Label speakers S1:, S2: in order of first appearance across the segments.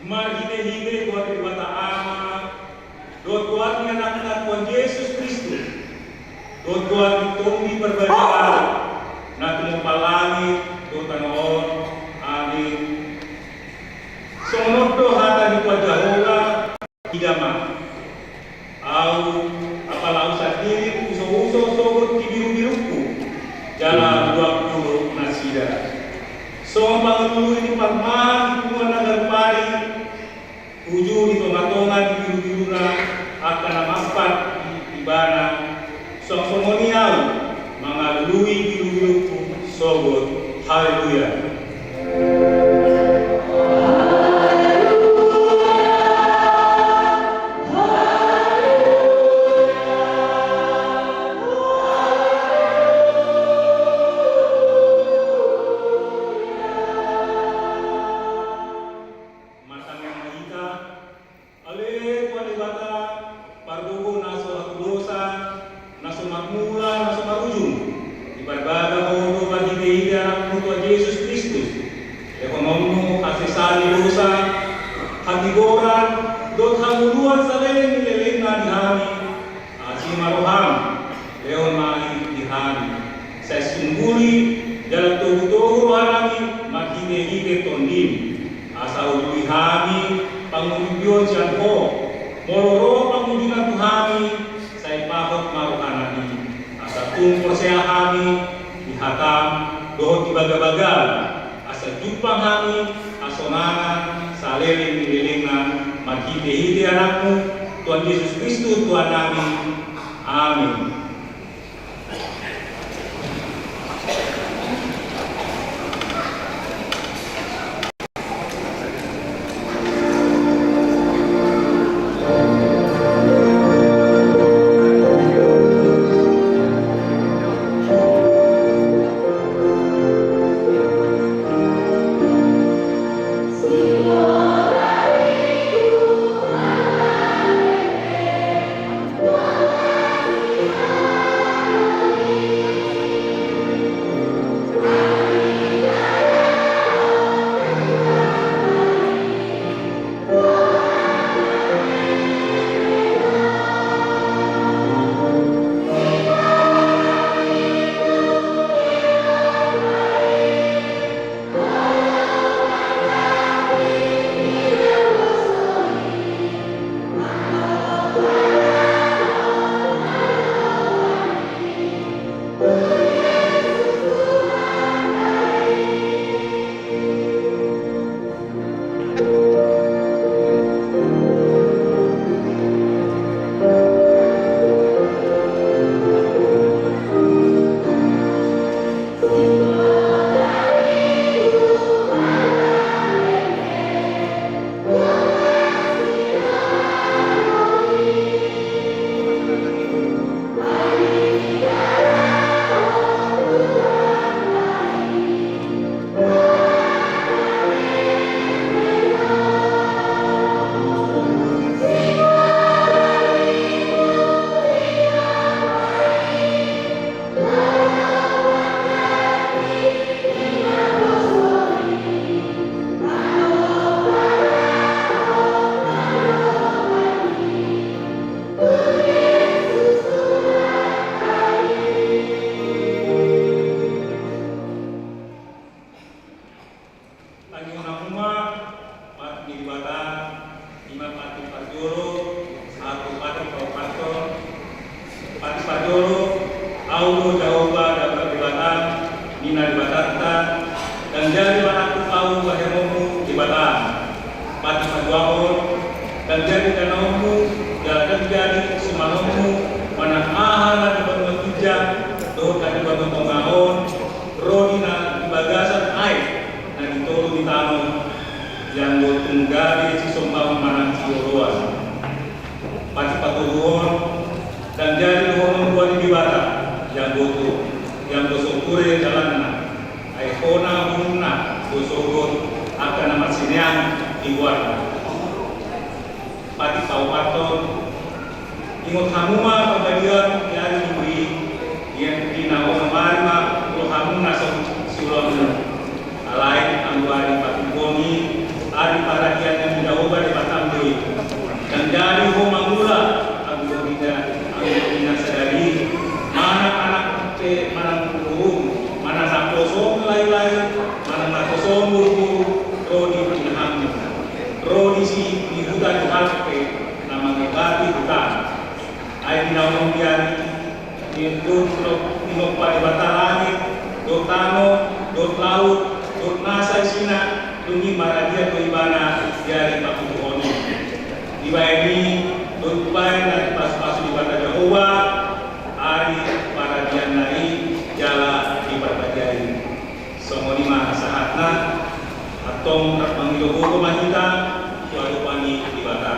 S1: Mari hide buat ibadah anak, doa anak Tuhan Yesus Kristus, doa tumbi perbedaan, nak langit, doa on, amin. Sonodo hata di Jehovah higama, au apalau sadiri uso sogot kibiru-biruku, jalan 20 nasida. So pangulu ini parman kuan agar pari uju di tonga-tonga di biru-biruna akan namaspat di ibana sok-somoniau mangalului biru-biruku sogot. Haleluya. Tuhan Yesus Kristus Tuhan kami. Amin. Ingot hamuma pagadian yang diberi yang dinawa marima lo hamuna siulon alain angguari patiboni ari parakian yang kondisi di hutan HP nama negati hutan ay ginawang diyan nilog pa ibata langit dot tano dot laut dot nasa sina tungi maradia to ibana diari pakutuhoni iba ini dot bae na pas-pas ibata Jehovah ari paradian nari jala ibata diari somoni mah sahatna atong mangilugo ko mahita tuado pani ibata.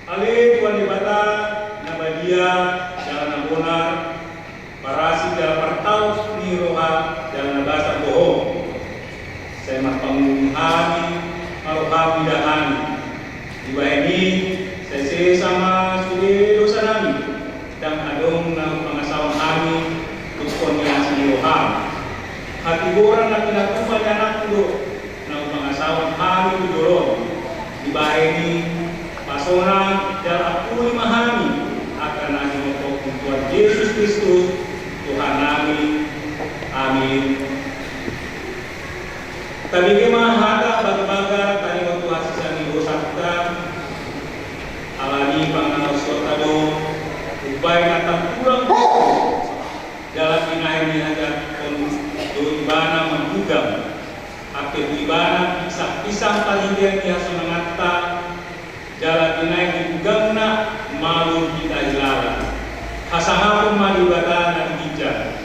S1: Ale tuan ibata nabadia jalan nabonar parasi jalan pertaus ni roha jalan nabasa bohong saya mapangungihani maruhami dahani iba ini saya sama sudah dosa nami dan adong na pangasawang kami tukon yang siniroha hati orang na pinakupan anak tulo na pangasawang kami tudoron iba ini pasona dan aku memahami akan nami Tuhan Yesus Kristus Tuhan kami. Amin. Kami kemahata bagabaga tani waktu asisa minggu sabta alani panganos kotado upay natang kurang dalam inaini hajat do ibana menggugam ake ibana pisang palindian dia semangatta jalan inai digamna malu kita hilala hasahapun malibata dan bijak.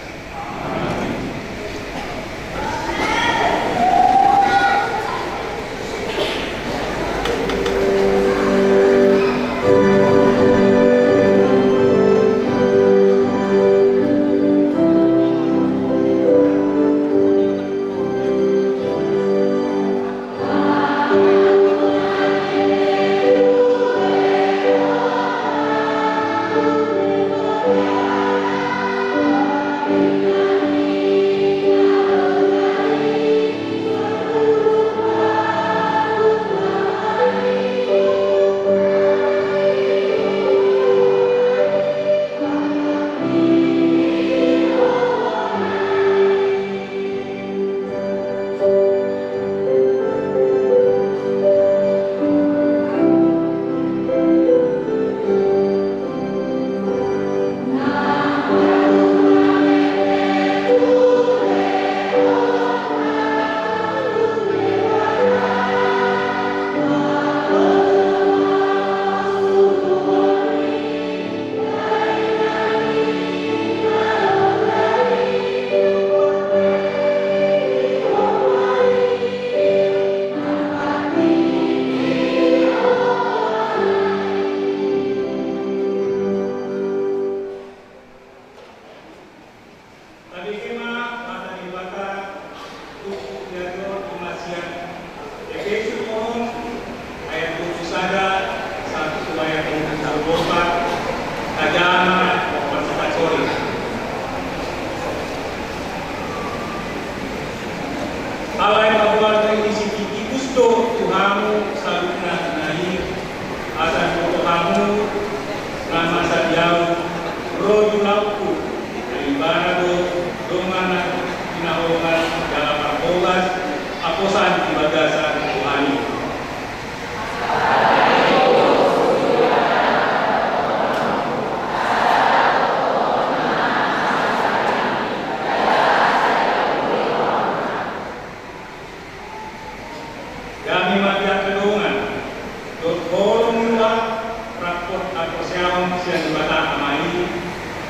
S1: siang ibadah amai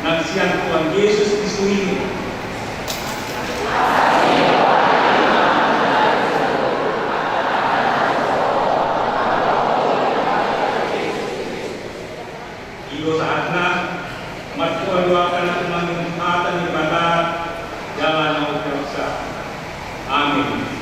S1: ng siang Tuhan Yesus Kristo ini. Igo saat na matkuha-doakan at manginghatan ibadah jangan mau tersa. Amin.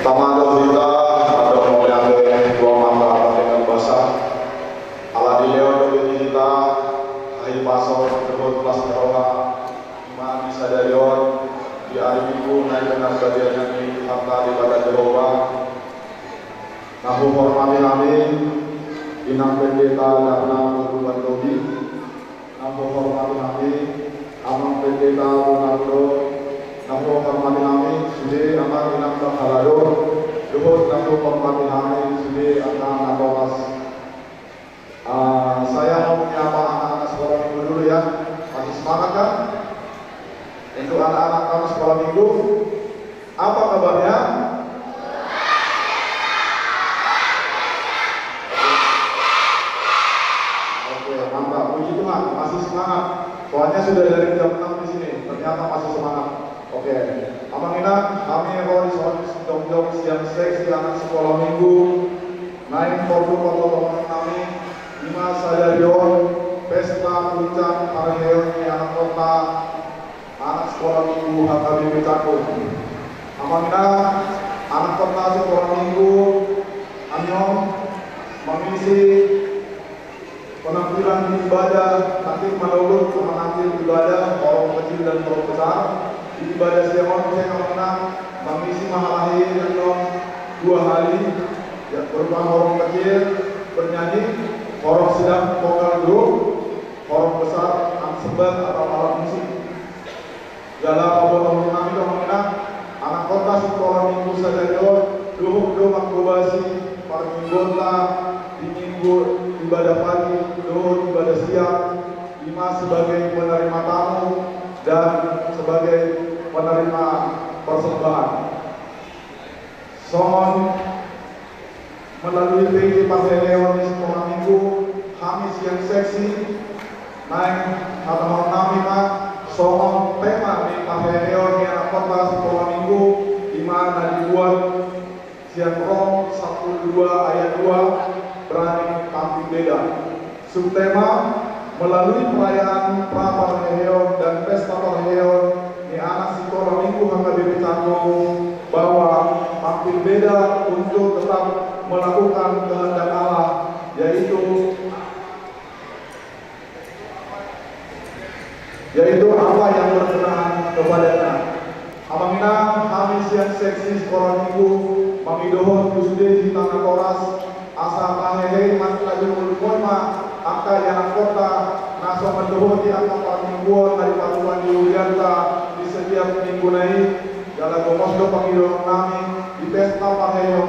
S2: Tama do kita ada molyane dua mata dengan basah ala di leo do kita hai pasor terbut kelas meroha iman disadarion di hari minggu naik dengan bagian ini harta di pada Jehovah nahu hormati kami inang pendeta karena berbuat dobi nahu hormati kami amang pendeta Ronaldo nahu hormati kami sudah amang inang terhalado duhut nahu hormati kami sudah amang nabokas. Saya mau menyapa anak-anak sekolah minggu dulu ya. Masih semangat kan? Untuk anak-anak kamu sekolah minggu, apa kabarnya? Oke, mantap. Puji Tuhan, masih semangat. Soalnya sudah dari jam 6 di sini, ternyata masih semangat. Oke, Abang Ina, kami kalau dong siang seksi anak sekolah minggu, naik foto kami, lima sadarion, pesta puncak Parahel anak kota, anak sekolah minggu HKBP Cakung. Amangina anak kota sekolah minggu, anyong mengisi penampilan ibadah nanti menurut menampilan ibadah orang kecil dan orang besar. Di ibadah siang saya menang mengisi mahalahi anyong 2 hari ya, berupa orang kecil bernyanyi, orang sedang vokal grup, orang besar ansembel atau alat musik. Dalam abon kami mengenang anak kota sekolah minggu sadarion, duhuk makbubasi, parminggota, di minggu ibadah pagi, duhuk ibadah siang, 5 sebagai penerima tamu dan sebagai penerima persembahan. Sohon melalui PJ Parahel di sekolah minggu, Hamis yang seksi, naik atau namanya soal tema di Parahel di anak kota sekolah minggu, di mana dibuat siang Rom 1-2 ayat 2 berani tampil beda. Subtema melalui perayaan pra Parahel dan pesta Parahel di anak sekolah minggu HKBP Cakung bahwa tampil beda untuk tetap melakukan kehendak Allah, yaitu apa yang berkenan kepadanya. Amangina Hamis yang seksi sekolah minggu mamidohon kusde di tanah toras asa kahehe mas lagi mulukoma angka yang kota naso mendohon di angka mingguan dari patuan di Urianta di setiap minggu naik dalam gomosdo panggilan nami di pesta Parahel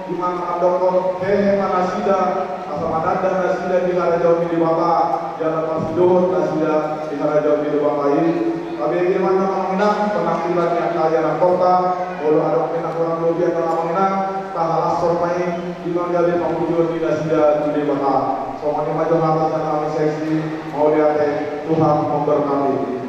S2: di mana dokter hehe manasida asal manada nasida di harajau di bapak jalan Masjidun nasida di harajau di bapak ini. Tapi bagaimana mengenang penampilan yang kaya dan kota, kalau ada penampilan kurang lebih atau mengenang tahal asor main di manggali pangujur di nasida di bapak. Soalnya maju atas dan kami seksi mau lihat Tuhan memberkati.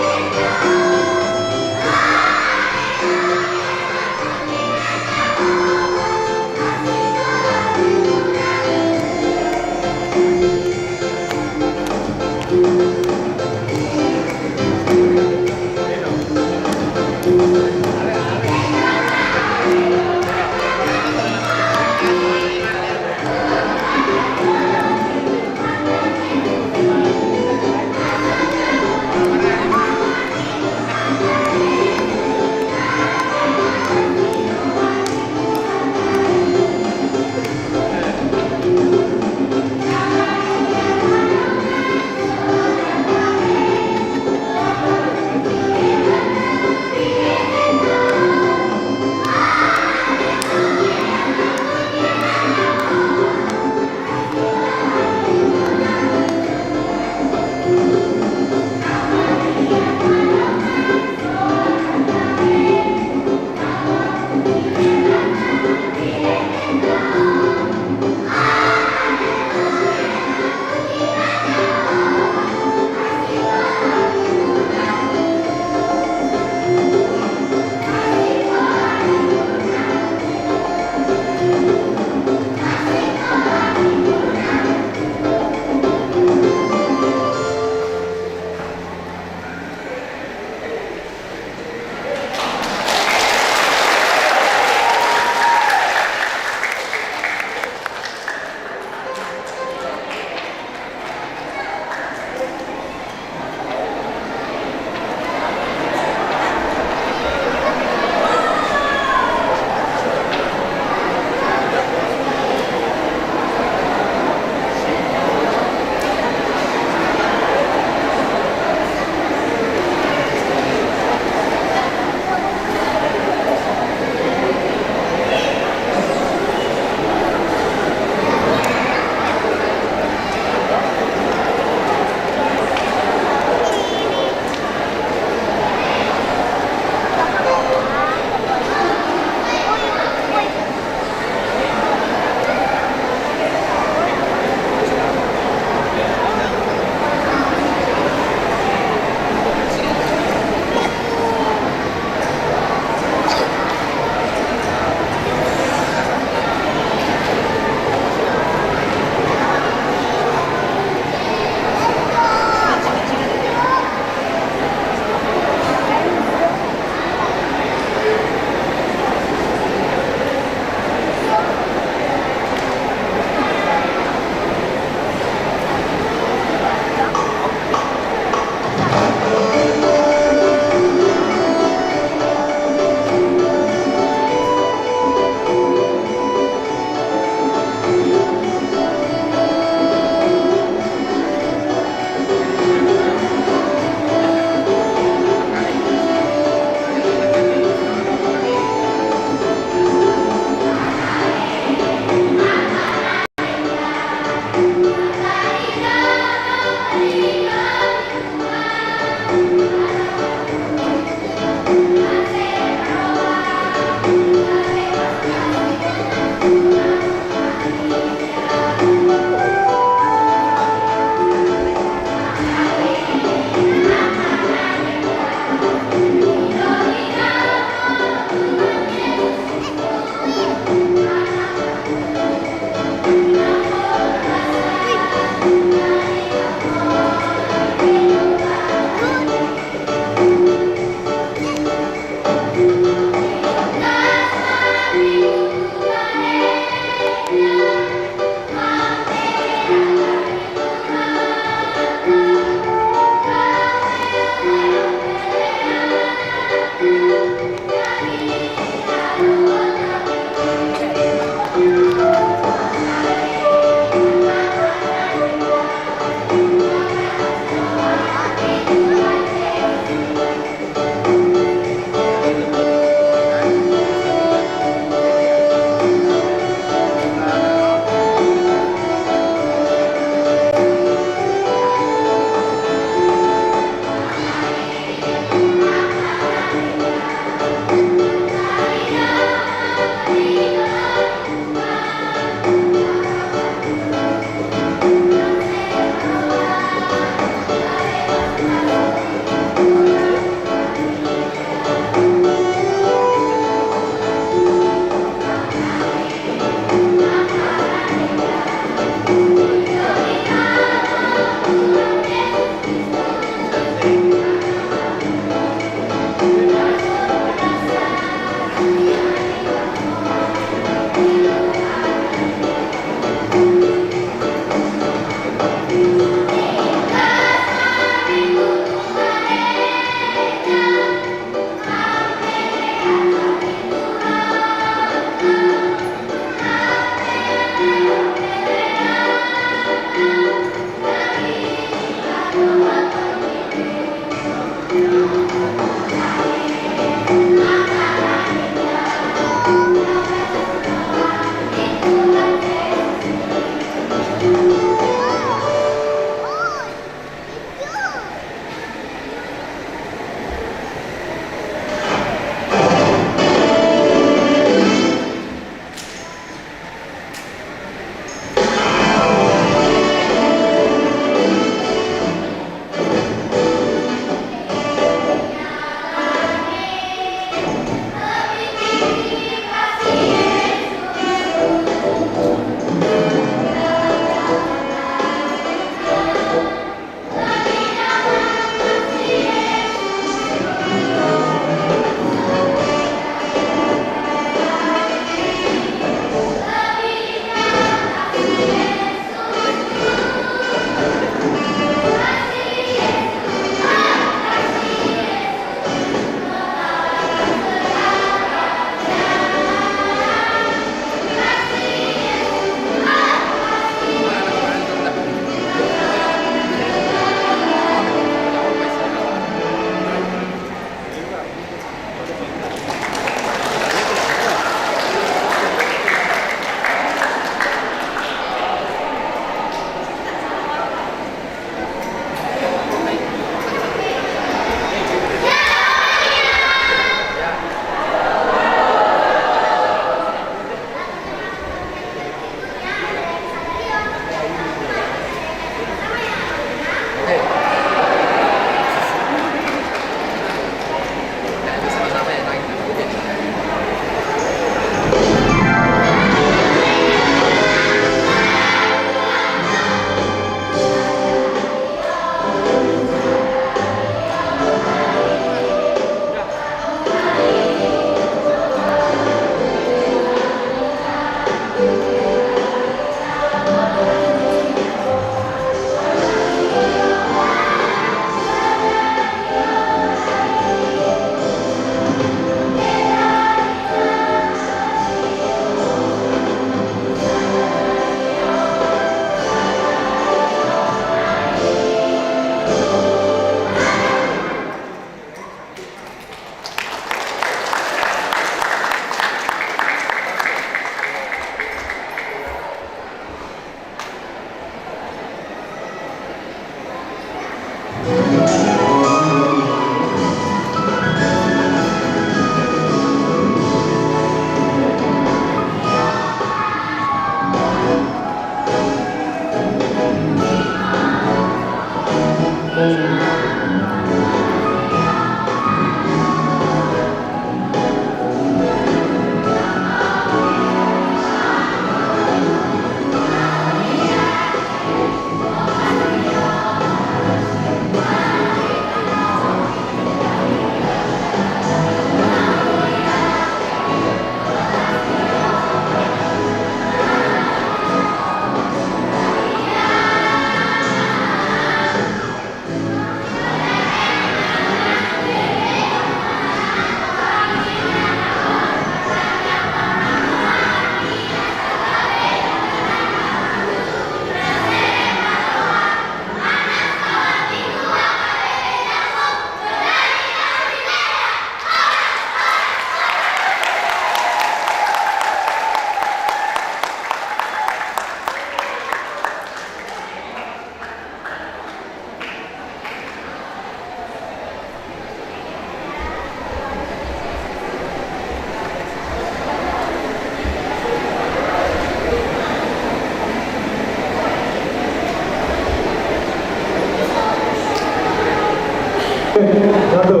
S2: Satu.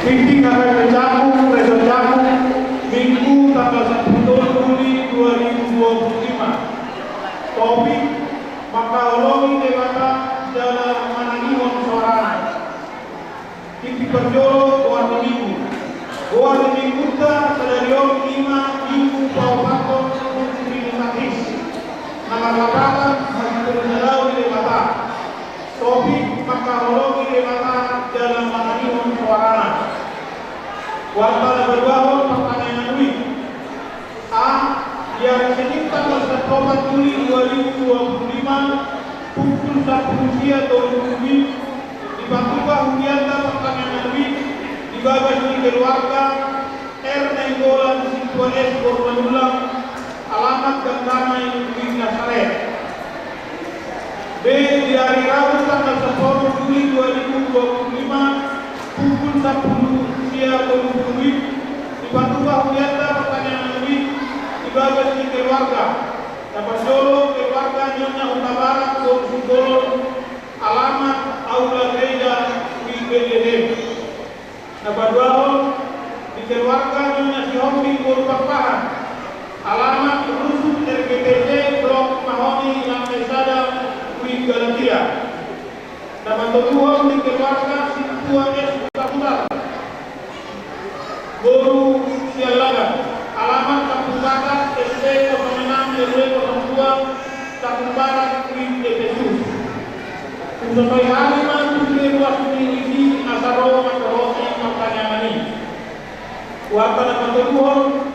S2: Meeting akan berlangsung besok Minggu tanggal 1 Juli 2025. Topik Makaologi Dewata dalam Mananihon Sorangan. Titik berjolo Tuan Minggu. Tuan Minggu Sadarion 5 Minggu Paupaton Kuntilimatis. Nama lapangan Hasil Dewata. Topik Makaologi Dewata dalam Mananihon Sorangan. Warta berbahon pertanyaan duit. A. Yang Senin tanggal 1 Juli 2025 pukul 10 siang atau 20 di Batuka Hundianta pertanyaan duit di Bagasi keluarga R. Nenggolan Siswa S. Korban ulang alamat Gandana yang duit Nasaret. B. Di hari Rabu tanggal 10 Juli 2025 pukul 10 siang atau 20 di Batuka Hundianta pertanyaan duit di Bagasi keluarga dapat Solo keluarga Nyonya Huta Barat Solo alamat Aula Gereja IBDD dapat Bahol di keluarga Nyonya Sihombi Kurpapahan alamat Rusun RGTC Blok Mahoni Lantai Sada Wid Galatia dapat Tuhan di keluarga Sintua S. Putar Boru Sialaga alamat Kampung Barat SD 06 RW 02 Kampung Barat Wid Efesus Sampai hari mantu ruas miliki Asaro Makrosi Makanyamani Wapana Mantuhon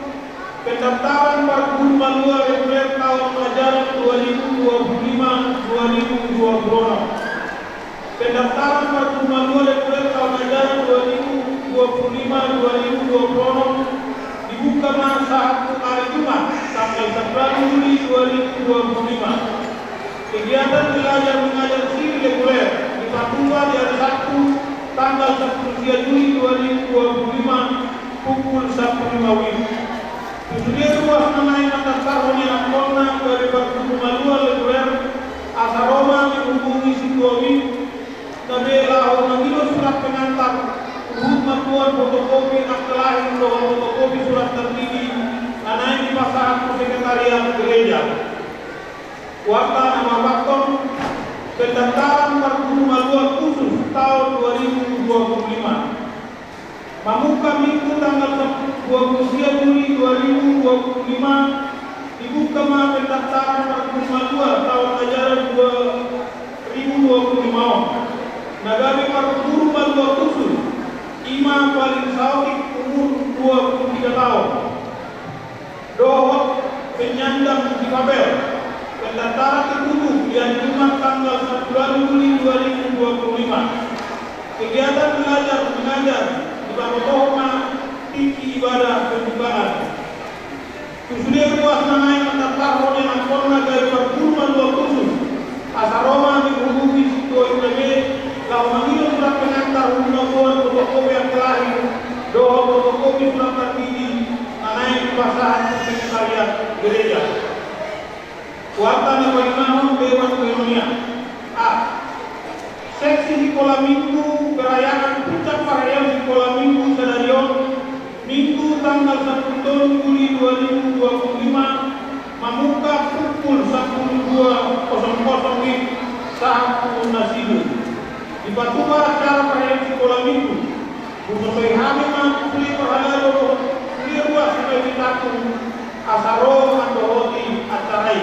S2: pendaftaran Parkur Malua reguler tahun ajaran 2025-2026 pendaftaran Parkur Malua reguler tahun ajaran 2025-2026 dibuka masa hari Jumat tanggal 11 Juli 2025. Kegiatan belajar mengajar siri reguler di Papua di hari Sabtu tanggal 10 Juli 2025 pukul 1.05 WIB. Kemudian ruas mengenai mata tahun yang ampona dari Parkur Malua reguler Asaroma menghubungi Situawi Nabi Lahor mengilu surat pengantar Uhud Mapuan fotokopi akta lahir dan fotokopi surat tertinggi naik di pasangan sekretariat gereja. Warta nama Bakton pendaftaran Parkur Malua khusus tahun 2025. Mamuka Minggu tanggal 23 Juli 2025 dibuka pendaftaran Parkur Malua tahun ajaran 2025. Nagari Parkur Malua khusus Imam paling sawit umur 23 tahun. Dohot penyandang di Babel. Pendaftaran tertutup di hari Jumat tanggal 11 Juli 2025. Kegiatan belajar mengajar di Barotohma Tiki Ibadah Pembukaan. Kusudia ruas mengenai mata tahun yang amponna dari Parkur Malua khusus
S1: Kuarta na palinahon Dewan Kerunia. A. Seksi Sekolah Minggu Perayaan Puncak Perayaan Sekolah Minggu Sadarion Minggu tanggal 1 Juli 2025 Mamuka pukul 12.00 WIB Sahku Nasibu. Di Patuba acara perayaan Sekolah Minggu Busosoy Hamima Kuli Perhalalo Kuli Ruas Sampai Bitaku Asaro Mandohoti Acarai.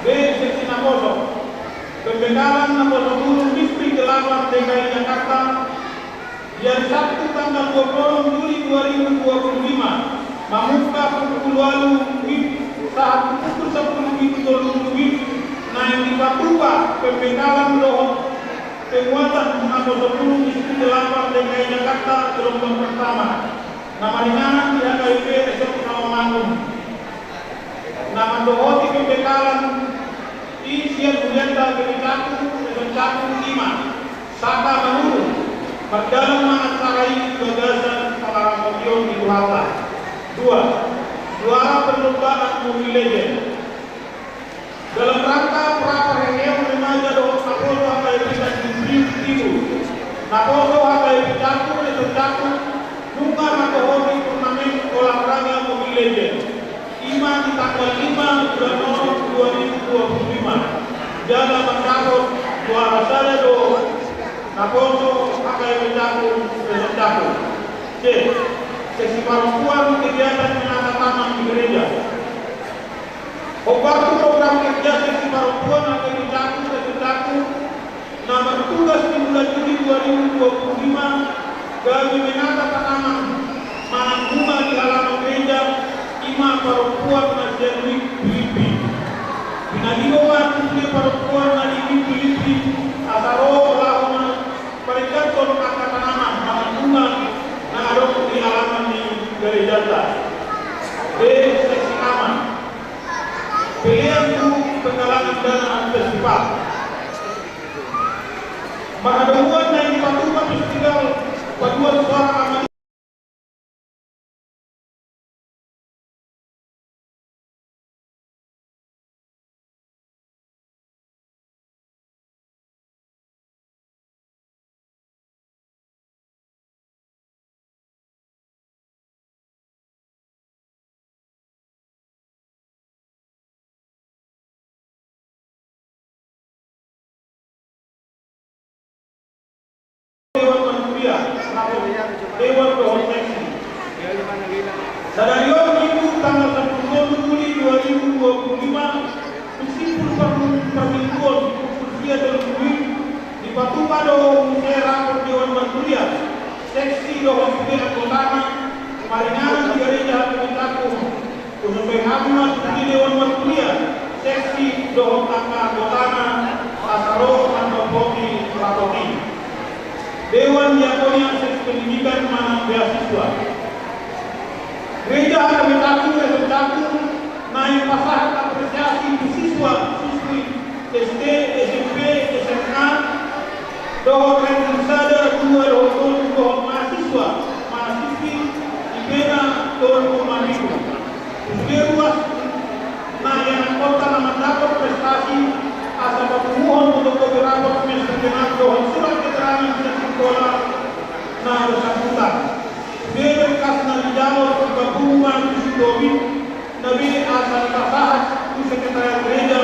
S1: B. Seksi Nakoso Pembekalan Nakoso Guru Distrik 8 DKI Jakarta yang Sabtu tanggal 20 Juli 2025 Mamuka pukul 8 WIB saat pukul 10 WIB naik di Patuba pembekalan dohot penguatan Nakoso Guru Distrik 8 DKI Jakarta gelombang pertama. Nama ringanan di HKIP SMK Rawamangun. Nama dohoti pembekalan Isian Budianta Beritaku Beritaku 5 Saka Manuru berdalam mengacarai gagasan Parangkopion di Luhata. 2. Juara perlombaan Mobile Legend dalam rangka praperhentian remaja dohot Nakoso HKIP Tibu Nakoso HKIP Jaku Beritaku Nunga Nakohoti turnamen olahraga Mobile Legend Ima di tanggal 5 bulan Maret 2025 Jaga Mangkabot Juara Sada do Nakoso HKIP Jaku Jaku. C. Seksi perempuan kegiatan menata tanam di gereja. Waktu program kerja seksi perempuan HKIP Jaku nama tugas di bulan Juli 2025 kami menata tanaman manang bunga di halaman gereja Ima perempuan Nasional Filipi. Binadiwa Kumpul perempuan Nasional Filipi Asaro lawan mereka tolong angkat tanaman manang bunga yang ada di halaman di gereja. B. Seksi aman. Pilihan penggalangan dana festival. Mahadahuan yang dipatukan festival paduan suara aman. Dewan Kehormatan Sadarion Minggu tanggal 1 Juli 2025 Meskipun permingguan Kursia dan Duit di Patuba do Musera Dewan Manturia Seksi Dohon Sudir Kotana Maringan di Gereja Pemitaku Khususnya Hamad di Dewan Manturia Seksi Dohon Tangka Kotana Asaro Mandopoti Rapoti Dewan Diakonia Seks Pendidikan Manang Beasiswa. Gereja Pemitaku SMK naik pasangan apresiasi siswa siswi SD, SMP, SMA, dohon Sada 2 dohon mahasiswa, mahasiswi IPENA dohon Komaribu. Sebagai ruas nah yang kota nama dapat prestasi asal pemohon untuk beberapa semester dengan dohon surat keterangan dari sekolah nah bersangkutan. Berkas nabi jalur kegabungan Domin Nabi asal Kasahas di sekretariat gereja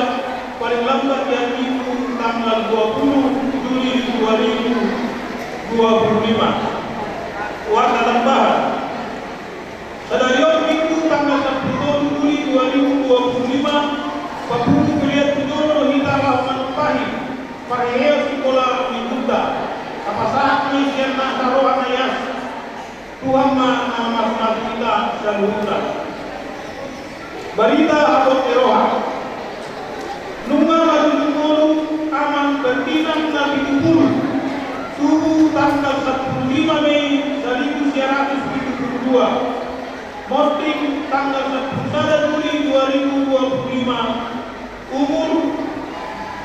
S1: paling lambat yang Minggu tanggal 20 Juli 2025. Warna tambahan Sadarion Minggu tanggal 10 Juli 2025 Paputu Kuliah Tudono Hitara Manupahi Parheo Sekolah Minduta Kapasahat Misian Nasaro Anayas Tuhan nama kita Saluhutan. Berita Abot Eroha Nunga Madunungolu Aman Bertinang Nabi Tupul Suhu tanggal 15 Mei 1972 Moting tanggal 1 Juli 2025 Umur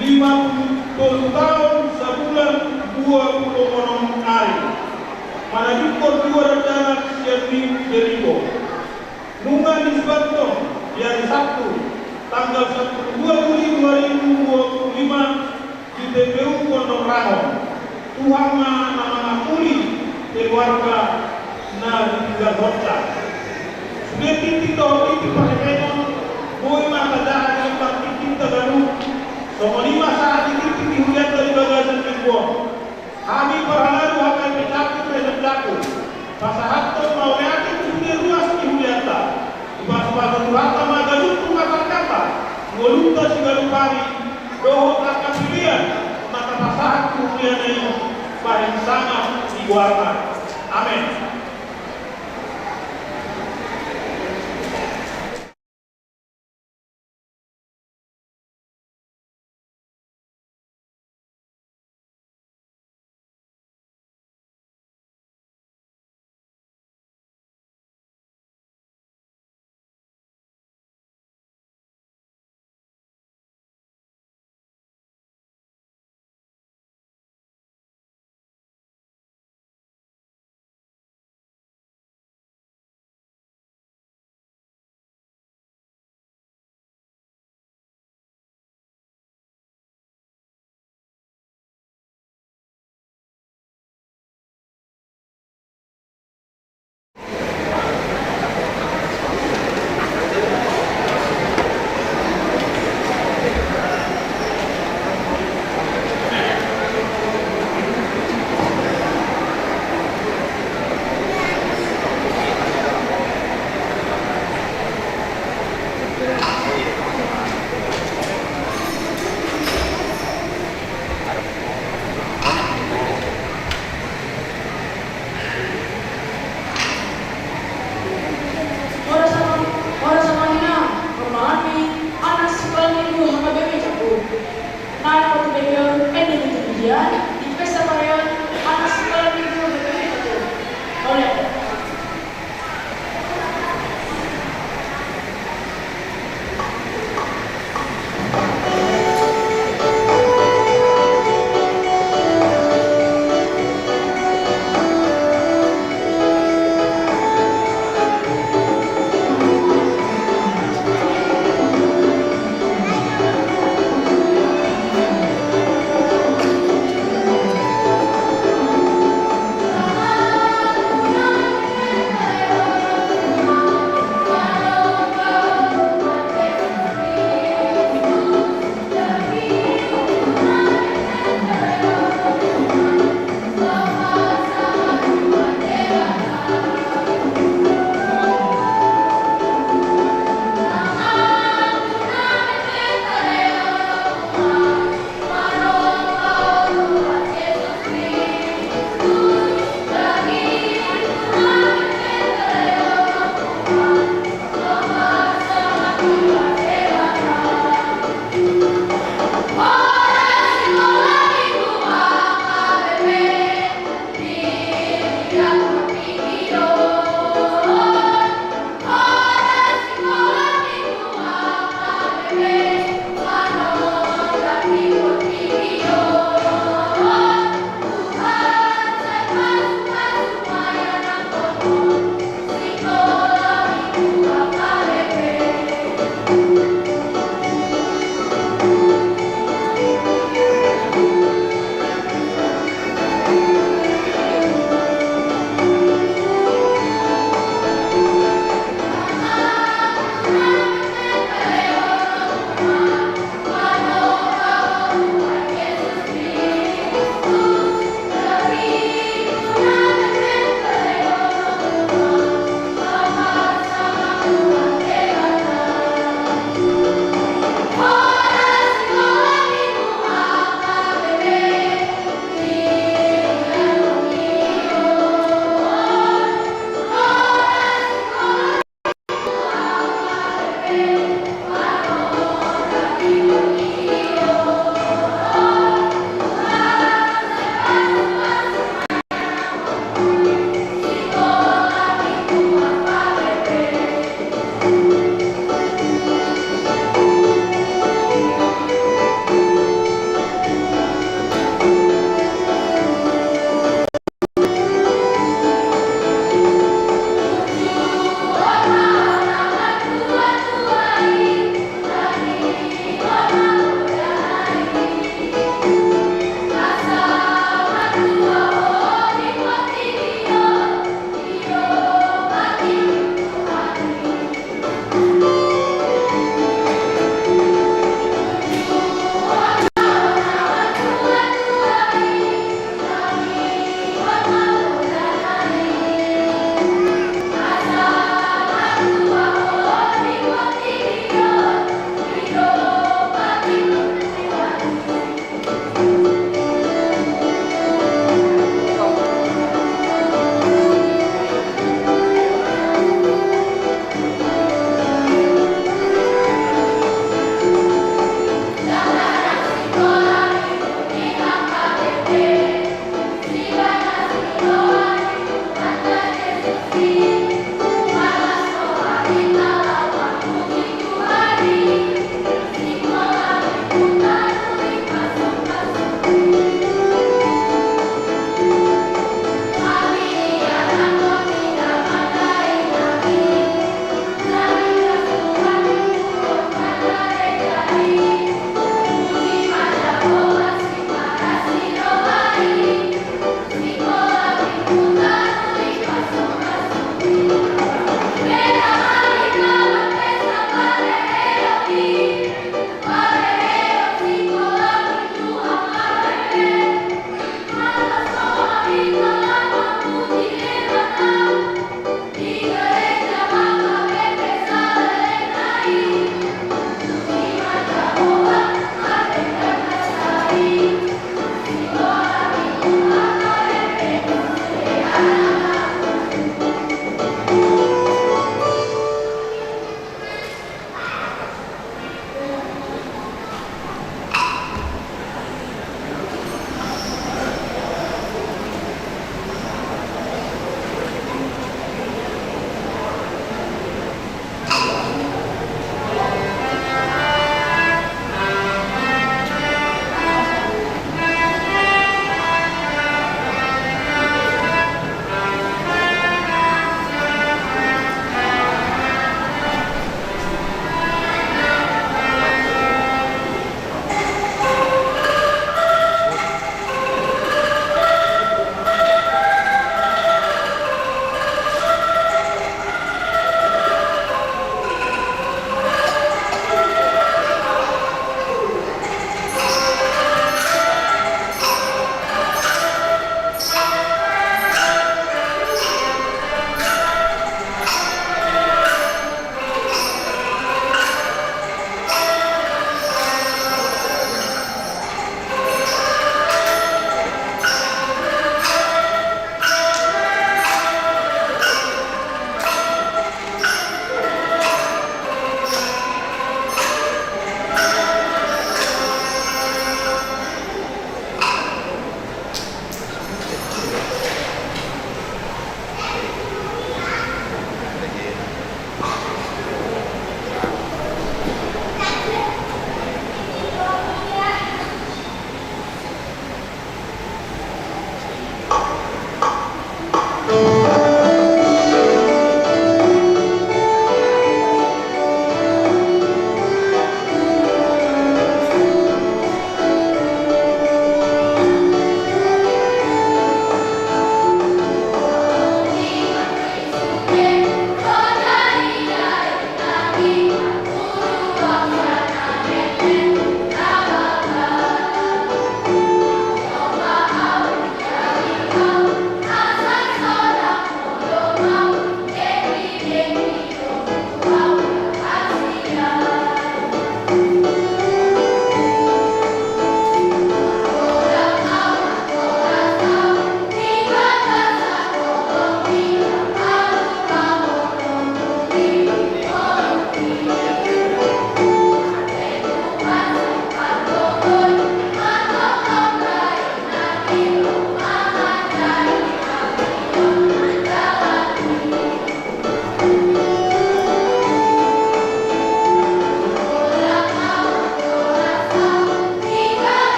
S1: 50 tahun sebulan 20 hari Manajukor 2 rencana Siatin Jericho Nunga Nisbanto Yang Sabtu tanggal 2 Juli 2025 di TPU Pondok Rangon. Tuhan nama Uli keluarga na tinggal hoca. Sudah titik pakai boy mata dah yang titik tagaru. Semua lima saat titik dihujat dari bagasan kedua. Kami berlalu akan berlaku berlaku. Pasahat tu mau yakin sudah luas dihujata. Pas durata magalut tu kata ngolunta sigalupari doho akan pilihan maka pasahat kemudian ini paling sangat digunakan. Amin.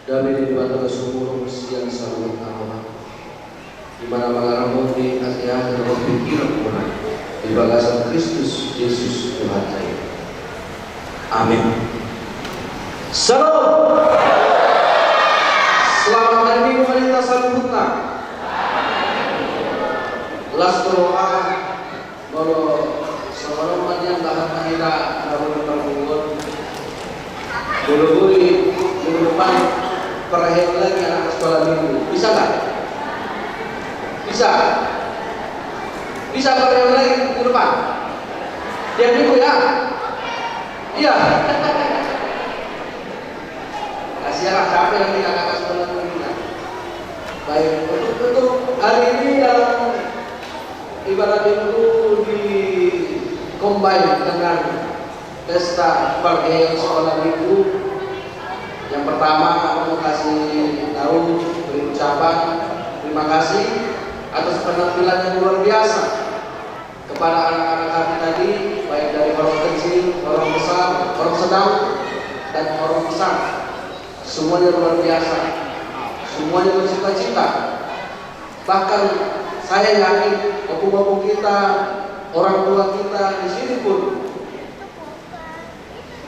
S3: Dami di bawah sumur siang sarung Allah, di mana mengarang di Asia dan pikiran Tuhan di bagasan Kristus Yesus Tuhan saya. Amin. Salam. Selamat hari Minggu Malita Saluhutna. Las doa kalau seorang yang tahan mahira namun terpungut bulu-bulu minggu depan perayaan lagi anak sekolah minggu. Bisa nggak? Bisa. Bisa perayaan lagi minggu depan. Tiap minggu ya. Iya. Kasihanlah capek nanti kakak sekolah minggu. Baik, untuk hari ini dalam ibadah itu di combine dengan pesta perayaan sekolah minggu. Yang pertama, aku mau kasih tahu, beri ucapan terima kasih atas penampilan yang luar biasa kepada anak-anak kami tadi, baik dari orang kecil, orang besar, orang sedang, dan orang besar. Semuanya luar biasa, semuanya bercita-cita. Bahkan saya yakin bapak-bapak kita, orang tua kita di sini pun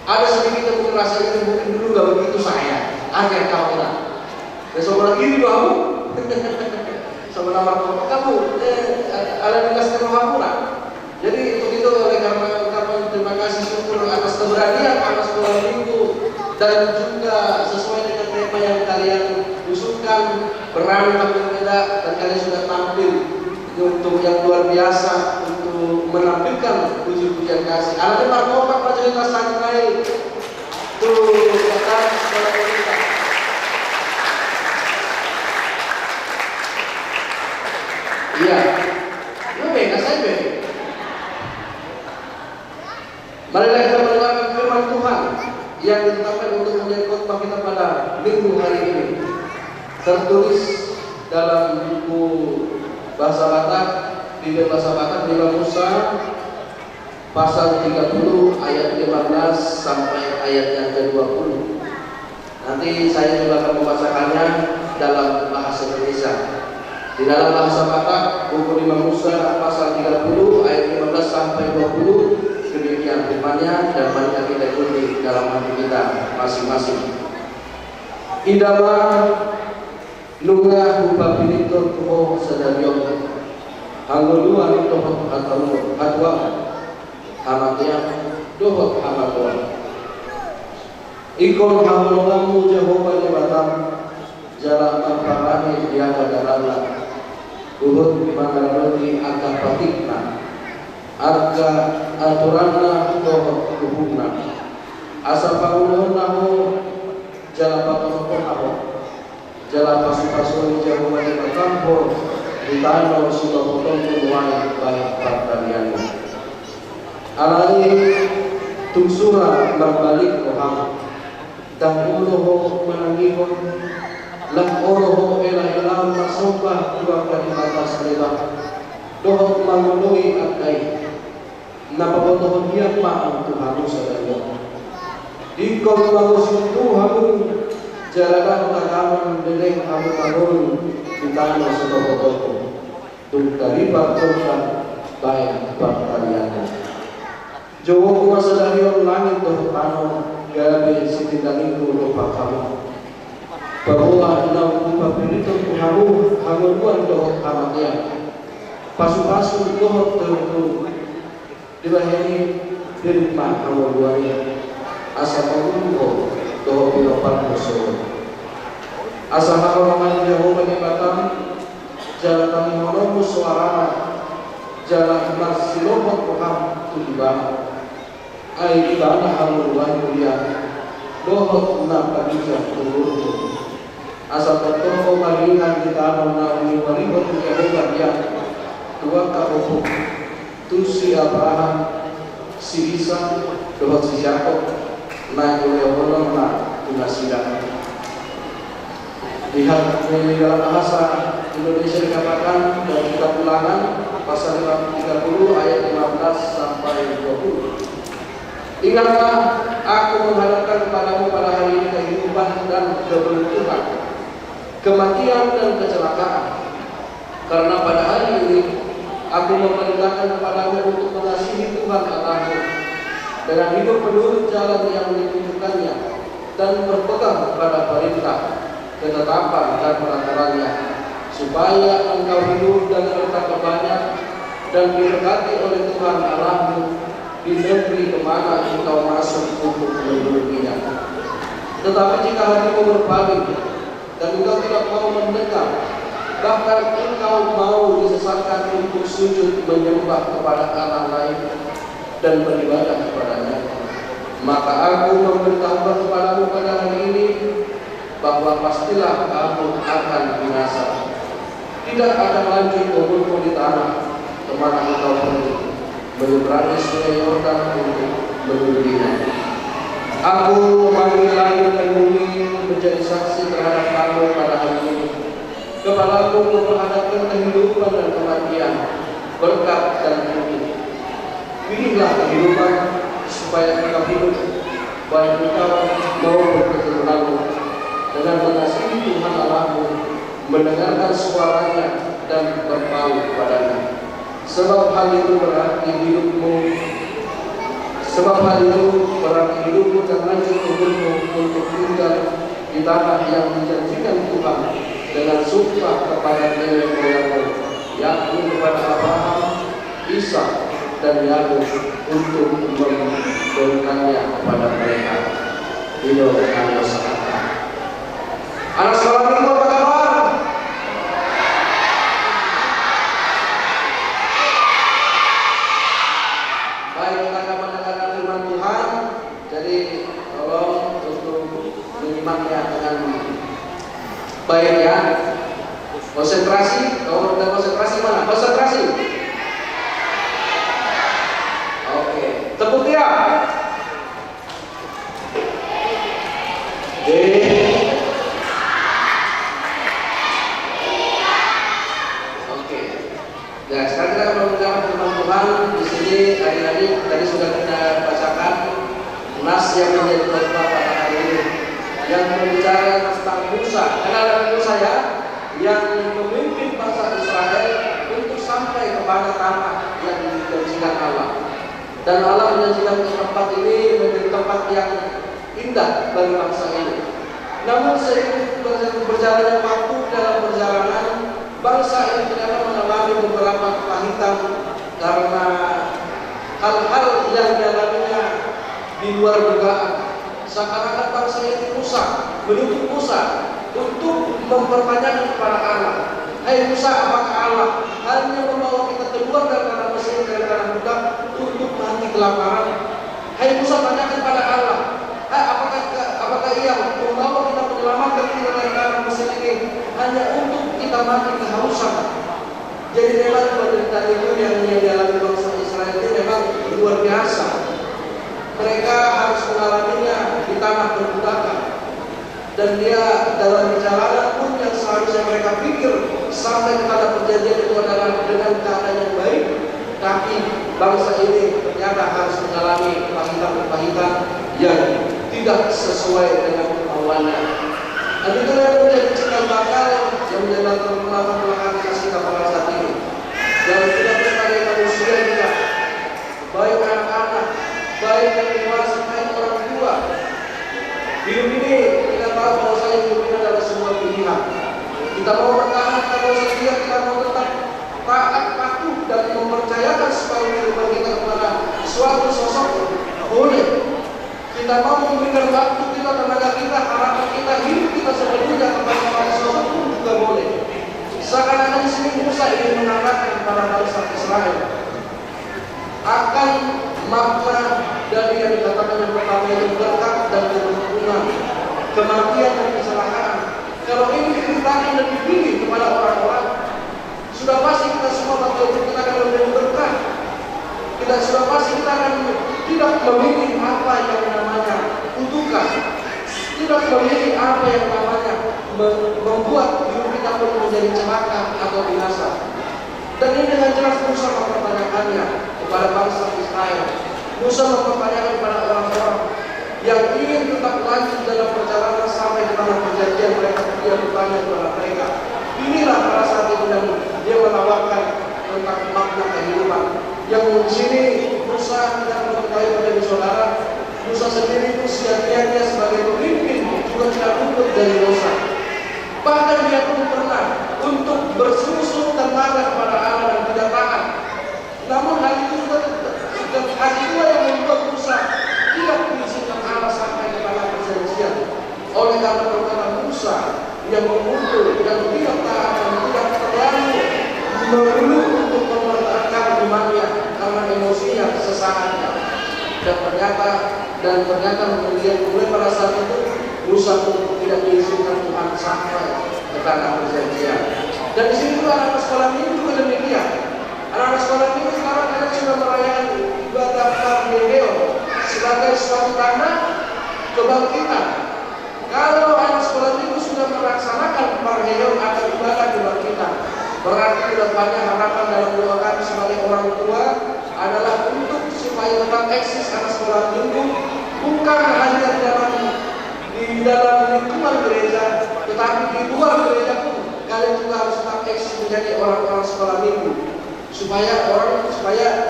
S3: ada sedikit yang mungkin rasanya mungkin dulu gak begitu saya. Akhir kamu besok lagi di bawah sama nama kamu ada di kasih kamu. Jadi untuk itu oleh karena ucapan terima kasih syukur atas keberanian atas sekolah minggu dan juga sesuai dengan tema yang kalian usulkan, berani tampil beda, dan kalian sudah tampil untuk yang luar biasa untuk menampilkan puji-pujian kasih. Anak markopak majelis santai tuh kata sekolah kita. Iya, lu beda saya beda. Marilah kita mendengarkan firman Tuhan yang ditetapkan untuk menjadi khotbah kita pada minggu hari ini. Tertulis dalam buku bahasa Batak, Bibel bahasa Batak di Musa pasal 30 ayat 15 sampai ayat yang ke-20. Nanti saya juga akan membacakannya dalam bahasa Indonesia. Di dalam bahasa Batak, buku 5 Musa pasal 30 ayat 15 sampai 20. Demikian firman-Nya dan mari kita ikuti dalam hati kita masing-masing. Idama nunga huba pinito tuho sadayong hanguluan itu hatwa hamatnya dohot hamatwa ikon hangulunganmu Jehovah di Batam jalan tamparani dia kadarala urut mangaroti angka patikna arga aturanna dohot luhurna asa pangunuhnahu jala patonokonahu jala pasu-pasu jauh bagi bercampur di tanah sudah potong keluar baik pertanian alai tungsura berbalik roham dan uluhu menangihun lam uluhu ilah masubah dua kali atas lelah dohot memenuhi adai napabotohon dia ma'ang Tuhan sadaya di kau manusia Tuhan jalanan takaman deleng amu tahun di tanah sudah potong tung dari bakturkan baik pertanian Jawa kuma sadarion langit doh pano gabe sitindanginku lupa kamu bahwa enam kumpa pinito kuhamu hangunuan doh kamatia pasu-pasu doh tentu dibahini dirima hangunuannya asa mengunduh doh pilopan musuh asa haromangan Jawa menyebatan jalan kami monomu suarana jalan emas silobot kuham tumbang ai ibana haluan mulia dohot na padija turun asa toko malingan di tanah na uniwaribot Yehova dia dua kabupuk tu si Abraham si Isa dohot si Yakob na Yehova na tunasidan lihat di dalam bahasa Indonesia dikatakan dari kitab Ulangan pasal 30 ayat 15 sampai 20. Ingatlah aku menghadapkan kepadamu pada hari ini kehidupan dan keberuntungan, kematian dan kecelakaan. Karena pada hari ini aku memerintahkan kepadamu untuk mengasihi Tuhan Allahmu dengan hidup menurut jalan yang ditunjukkannya dan berpegang pada perintah, ketetapan dan peraturannya, supaya engkau hidup dan bertambah banyak dan diberkati oleh Tuhan Allahmu di negeri kemana engkau masuk untuk mendudukinya. Tetapi jika hatimu berbalik dan engkau tidak mau mendengar, bahkan engkau mau disesatkan untuk sujud menyembah kepada Allah lain dan beribadah kepadanya, maka aku memberitahukan kepadamu pada hari ini bahwa pastilah kamu akan binasa. Tidak akan lanjut umurmu di tanah kemana engkau pergi, menyeberangi sungai Yordan untuk menudukinya. Aku memanggil langit dan bumi menjadi saksi terhadap kamu pada hari ini. Kepalaku memperhadapkan kehidupan dan kematian, berkat dan hidup. Pilihlah kehidupan supaya engkau hidup, baik engkau mau berketurunanmu, dengan mengasihi Tuhan Allahmu, mendengarkan suaranya dan berpaut padanya. Sebab hal itu berarti hidupmu dan lanjut umurmu untuk tinggal di tanah yang dijanjikan Tuhan dengan sumpah kepada nenek moyangmu, yakni kepada Abraham, Ishak dan Yakub, untuk memberikannya kepada mereka. Inilah anak sekata. Anak sekolah minggu apa kabar? Baik, kita akan mendengarkan firman Tuhan. Jadi tolong untuk menyimaknya dengan baik ya. Konsentrasi, kalau udah konsentrasi mana? Konsentrasi. Oke, tepuk tiap. Nah, sekarang kita akan mendengar firman Tuhan. Di sini adik-adik tadi sudah kita bacakan nas yang menjadi khotbah pada hari ini, yang berbicara tentang Musa. Kenal dengan Musa ya, yang memimpin bangsa Israel untuk sampai kepada tanah yang dijanjikan Allah. Dan Allah menjanjikan tempat ini menjadi tempat yang indah bagi bangsa ini. Namun seiring berjalannya waktu dalam perjalanan, bangsa ini ternyata mengalami beberapa kepahitan karena hal-hal yang dialaminya di luar dugaan. Seakan-akan bangsa ini menuntut Musa untuk mempertanyakan kepada Allah, "Hai Musa, apakah Allah hanya membawa kita keluar dari tanah Mesir dari tanah budak kelaparan. Hai Musa, tanyakan pada Allah, apakah ia membawa kita menyelamatkan kita dari tanah Mesir ini hanya untuk kita mati kehausan? Jadi memang penderitaan itu yang dialami bangsa Israel ini memang luar biasa. Mereka harus mengalaminya di tanah berbutakan. Dan dia dalam perjalanan pun yang seharusnya mereka pikir sampai kepada perjanjian itu adalah dengan keadaan yang baik, tapi bangsa ini ternyata harus mengalami kepahitan-kepahitan yang tidak sesuai dengan kemauannya. Dan itu yang menjadi cikal bakal yang menjadi latar belakang kasih kapal saat ini. Dan tidak berbagai manusia juga, baik anak-anak, baik yang dewasa, baik orang tua. Hidup ini kita tahu bahwa hidup ini adalah sebuah pilihan. Kita mau bertahan atau setia, kita mau tetap taat, patuh dan mempercayakan separuh kehidupan kita kepada suatu sosok, boleh. Kita mau memberikan waktu kita, tenaga kita, harapan kita, hidup kita sepenuhnya kepada sosok pun juga boleh. Seakan-akan di sini Musa ingin mengatakan kepada bangsa Israel akan makna dari yang dikatakan yang pertama itu berkat dan keberuntungan, kematian dan kecelakaan. Kalau ini diceritakan dan dipilih kepada orang-orang, sudah pasti kita semua bakal kita akan lebih berkah. Kita sudah pasti kita akan tidak memilih apa yang namanya kutukan, tidak memilih apa yang namanya membuat hidup kita pun menjadi celaka atau binasa. Dan ini dengan jelas Musa mempertanyakannya kepada bangsa Israel. Musa mempertanyakan kepada orang-orang yang ingin tetap lanjut dalam perjalanan sampai ke tanah perjanjian mereka. Dia bertanya kepada mereka. Inilah pada saat itu dan dia menawarkan tentang makna kehidupan. Yang di sini Musa tidak mengetahui pada saudara. Musa sendiri itu sia-sia sebagai pemimpin juga tidak luput dari dosa. Bahkan dia pun pernah untuk berseru-seru tenaga kepada Allah dan tidak taat. Namun hal itu yang membuat Musa tidak mengizinkan Allah sampai ke tanah perjanjian. Oleh karena perkataan Musa yang mengutul dan tidak taat dan tidak terlalu melulu untuk mempertahankan imannya karena emosinya sesaatnya. Dan ternyata kemudian mulai pada saat itu Musa pun tidak diizinkan Tuhan sampai ke tanah perjanjian. Dan di sini juga anak sekolah minggu juga demikian. Anak sekolah minggu sekarang kalian sudah merayakan ibadah Parheo sebagai suatu tanda kebangkitan. Kalau anak sekolah minggu sudah melaksanakan Parheo atau ibadah kebangkitan, berarti kedepannya harapan dalam doa kami sebagai orang tua adalah untuk supaya tetap eksis anak sekolah minggu bukan hanya di dalam lingkungan gereja, tetapi di luar gereja pun kalian juga harus tetap eksis menjadi orang-orang sekolah minggu supaya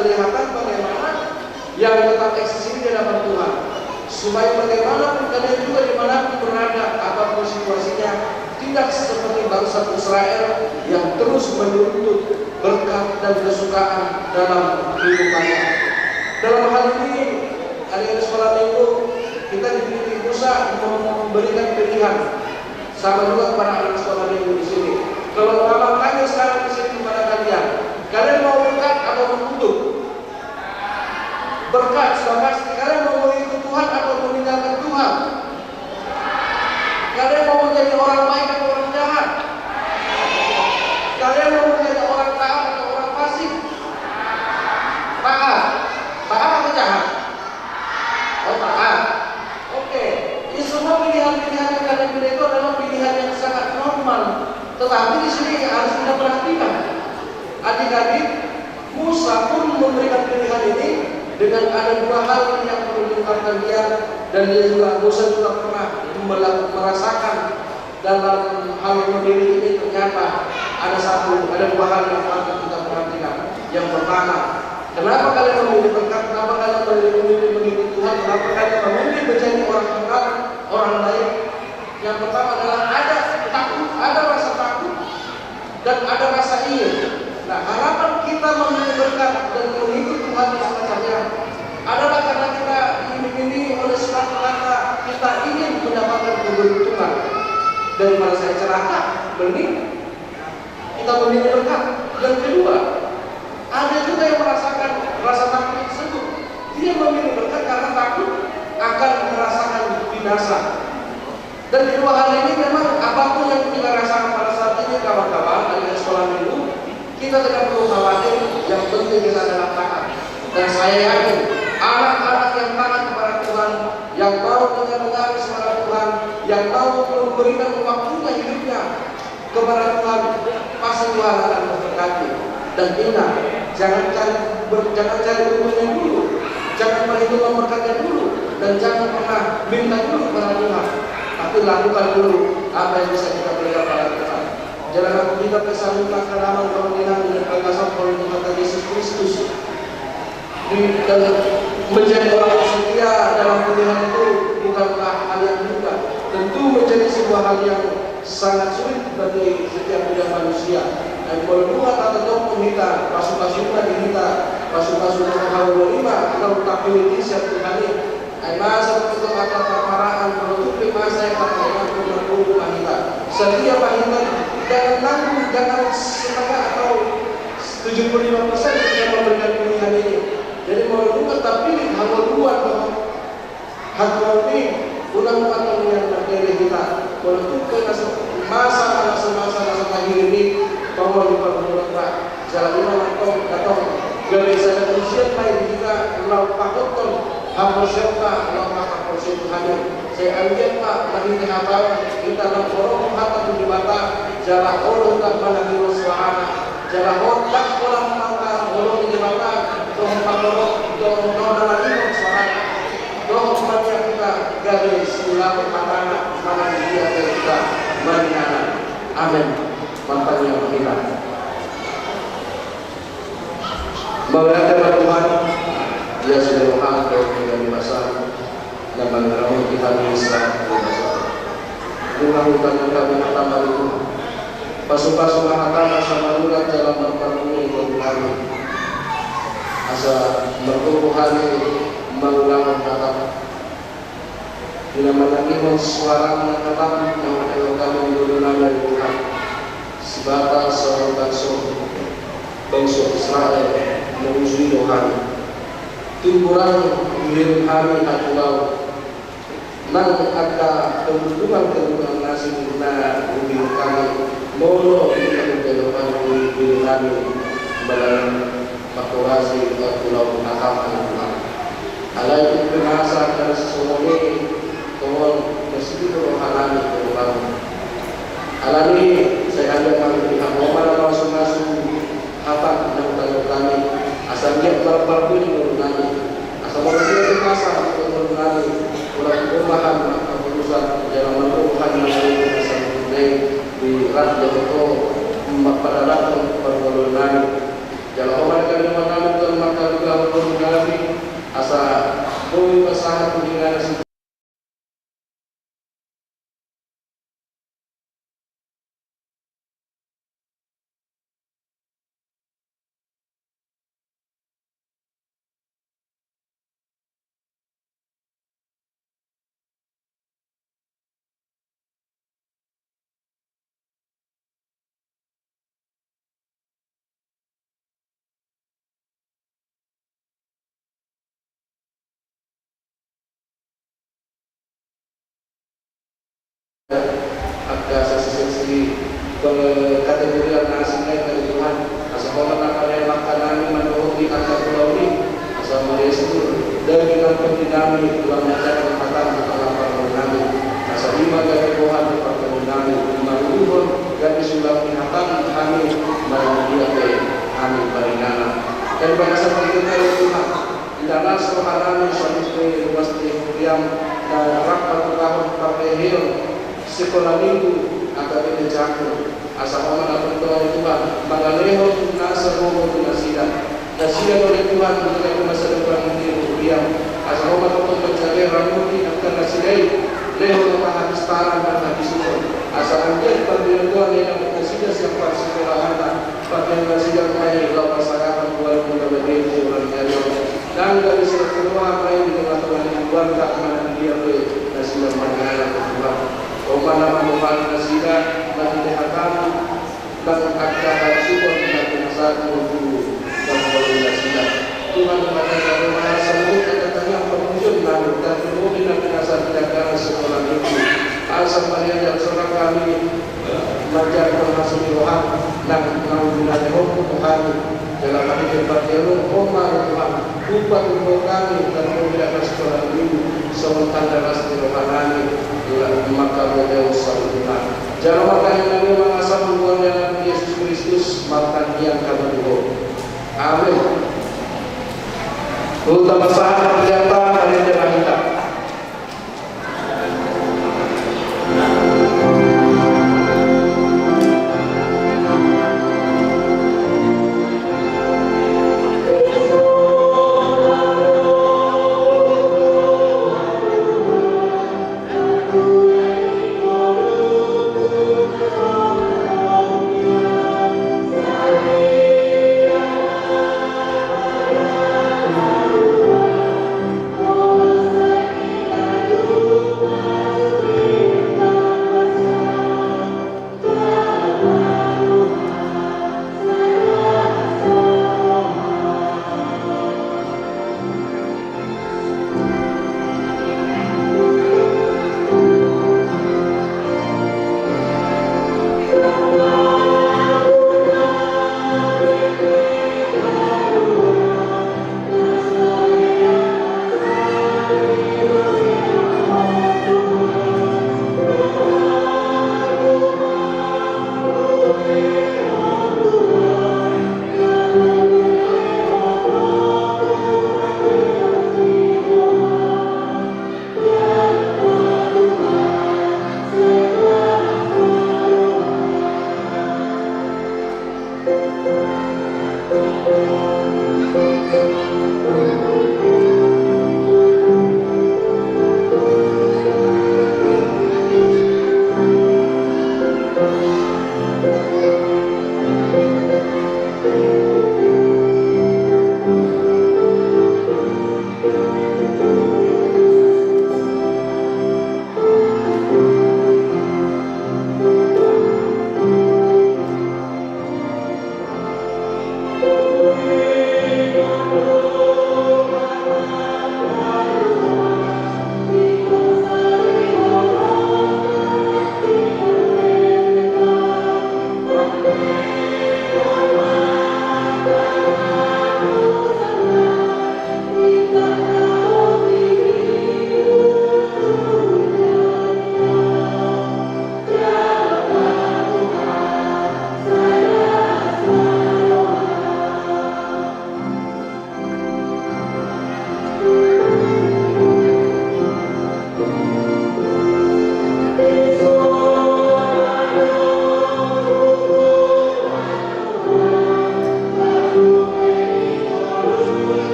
S3: kelihatan bagaimana yang tetap eksis ini di hadapan Tuhan, supaya bagaimanapun kalian juga dimanapun berada apapun situasinya tidak seperti bangsa Israel yang terus menuntut berkat dan kesukaan dalam kehidupannya. Dalam hal ini hari sekolah minggu kita diberi Musa memberikan pilihan sama juga kepada anak sekolah minggu di sini. Kalau mama tanya sekarang di sini kepada kalian mau berkat atau mengutuk? Berkat sudah pasti. Kalian mau mengikut Tuhan atau meninggalkan Tuhan? Kalian mau menjadi orang baik atau orang jahat? Kalian mau menjadi orang taat atau orang fasik? Taat atau jahat? Oh taat. Oke. Ini semua pilihan-pilihan yang kalian pilih itu adalah pilihan yang sangat normal. Tetapi di sini harus kita perhatikan. Adik-adik, Musa pun memberikan pilihan ini dengan ada dua hal yang perlu diungkapkan dia, dan Musa juga pernah merasakan dalam hal memilih ini. Ternyata ada dua hal yang patut kita perhatikan. Yang pertama, kenapa kalian memilih berkat? Kenapa kalian memilih mengikuti Tuhan? Kenapa kalian memilih menjadi orang lain? Yang pertama adalah ada takut, ada rasa takut dan ada rasa ingin. Nah, harapan kita memilih berkat dan mengikut Tuhan di semacamnya adalah karena kita dibimbing oleh suatu kata kita ingin mendapatkan keberuntungan. Daripada saya celaka, mending kita memilih berkat. Yang kedua, ada juga yang merasakan rasa takut tersebut. Dia dia memilih berkat karena takut akan merasakan binasa. Dan di dua hal ini memang apapun yang kita rasakan pada saat ini kawan-kawan dari sekolah minggu, kita tidak perlu khawatir. Yang penting kita adalah taat. Dan saya yakin anak-anak yang taat kepada Tuhan, yang mau mendengar suara Tuhan, yang mau memberikan waktunya hidupnya kepada Tuhan, pasti Tuhan akan memberkati. Dan ingat, jangan cari untungnya dulu, jangan perhitungan berkatnya dulu, dan jangan pernah minta dulu kepada Tuhan. Tapi lakukan dulu apa yang bisa kita berikan pada Tuhan. Jangan kita kesalahan keramat kemudian dengan kegagasan oleh Tuhan Yesus Kristus. Dan menjadi orang setia dalam pilihan itu bukanlah hal yang mudah. Tentu menjadi sebuah hal yang sangat sulit bagi setiap budak manusia. Dan berbuat atau kita pasukan kita pasukan hawa lima kalau tak pilih siap Tuhan ini. Masa untuk akan permaraan menutupi masa yang terkait dengan rumah kita. Setiap kita jangan tanggung, jangan setengah atau 75% yang memberikan pilihan ini. Jadi mau tapi hawa luar hati ulang yang berdiri kita menutupi masa akhir ini bahwa di permulaan jalan atau gak bisa manusia lain kita lalu pakotkan hampir siapa lalu pakotkan Tuhan. Saya anggap Pak bagi kenapa kita lalu hatta di mata jalan orang tak menangis suara jalan orang tak orang mata orang di mata dong pakotkan dong lagi suara dong semuanya kita garis ulang mata mana dia kita menang. Amin. Mantannya kita mengatakan Tuhan dia sudah mengangkat dari masa dan menerangi kita di Islam Tuhan kami pertama itu pasu-pasu mahakama sama lulat dalam berpermuni kami asa bertubuh hari mengulang kata bila menangis suara mengatakan yang kami berdoa dari Tuhan sebatas seorang bangsa Israel memusuhi Tuhan. Timburan milik hari akulau nang ada kebutuhan nasib na ubi kami molo kita keluhan ubi kami balang pakurasi akulau nakam Tuhan. Alai itu masa dari sesuatu kohon mesti halani Tuhan. Alani saya ada kami mana masuk apa yang kami asalnya berapa pun menurunani asal manusia itu masa untuk menurunani ulang perubahan keputusan dalam perubahan yang asal di raja itu pada datang menurunani jalan orang kami mengalami dan maka juga menurunani asal boleh pasangan dengan ada sesi kategori asingnya dari Tuhan asal mengatakan makanan menurut di kantor pulau ini asal Malaysia dari kampung dinami dalam mencari makanan dalam permenami asal lima dari Tuhan permenami menurut dari sulam binatang kami melalui kami paringana dan bahasa kita Tuhan dalam seorang suami rumah yang rapat tahun pakai hill sekolah minggu akan dijaga asal orang akan doa Tuhan mengaleho nasa romo tunasida nasida oleh Tuhan untuk masa depan yang asal orang untuk mencari ramudi akan nasidai leho habis tanah dan habis sumur asal anjir pembelian Tuhan yang nasida siapa sekolah anak pakai nasida kaya lawan sangat buat mengambil orang yang dan dari sekolah apa yang dengan Tuhan yang buat tak mana dia boleh nasida mengalah Tuhan Rumah nama nasida dan dihakam dan akan syukur dengan penasaan dan nasida Tuhan kepada rumah semua samantala di rohani maka beliau sallallahu. Jangan makan yang nabi mengasah hubungan dengan Yesus Kristus makan yang kami dulu. Amin. Utama sahabat pernyataan dari jalan kita.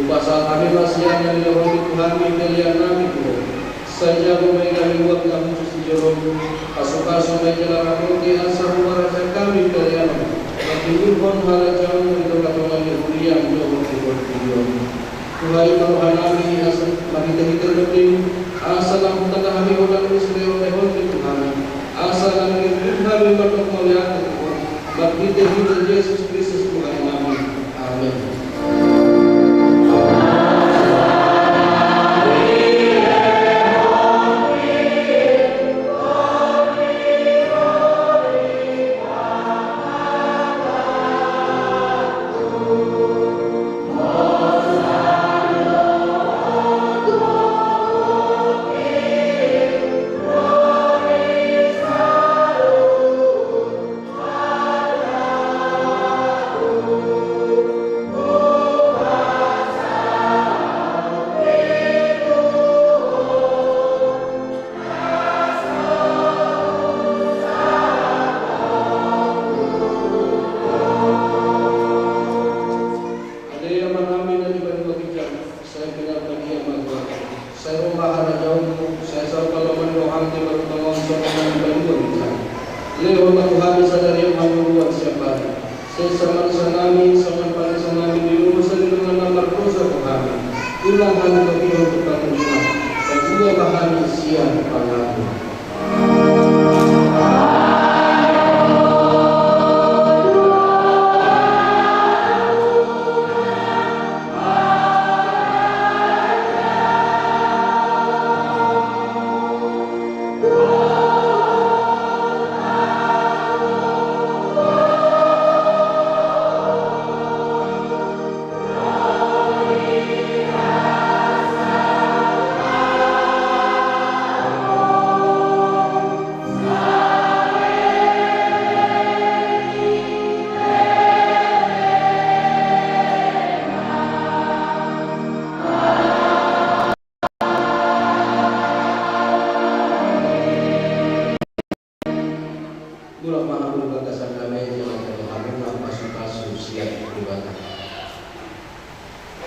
S3: Pasal kami masih yang dilahului Tuhan pilihan kami Tuhan. Saja kami kami buat kami suci jodoh. Kasu-kasu menjelang roti asal meraja kami pilihan. Kami pun hal jauh dari tempat-tempat Yahudi yang jauh dari Tuhan Tuhan kami asal mari kita lebih asal aku tengah kami orang Israel lehon di Tuhan. Asal kami kami berdoa melihat Tuhan. Bagi kita Yesus Kristus Tuhan kami. Amin.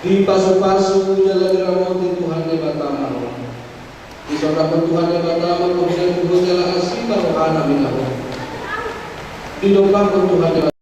S3: Di pasu-pasu jalan ramoti Tuhan di Batama. Di saudara Tuhan di Batama kemudian jalan asing barohana minahu. Di depan Tuhan di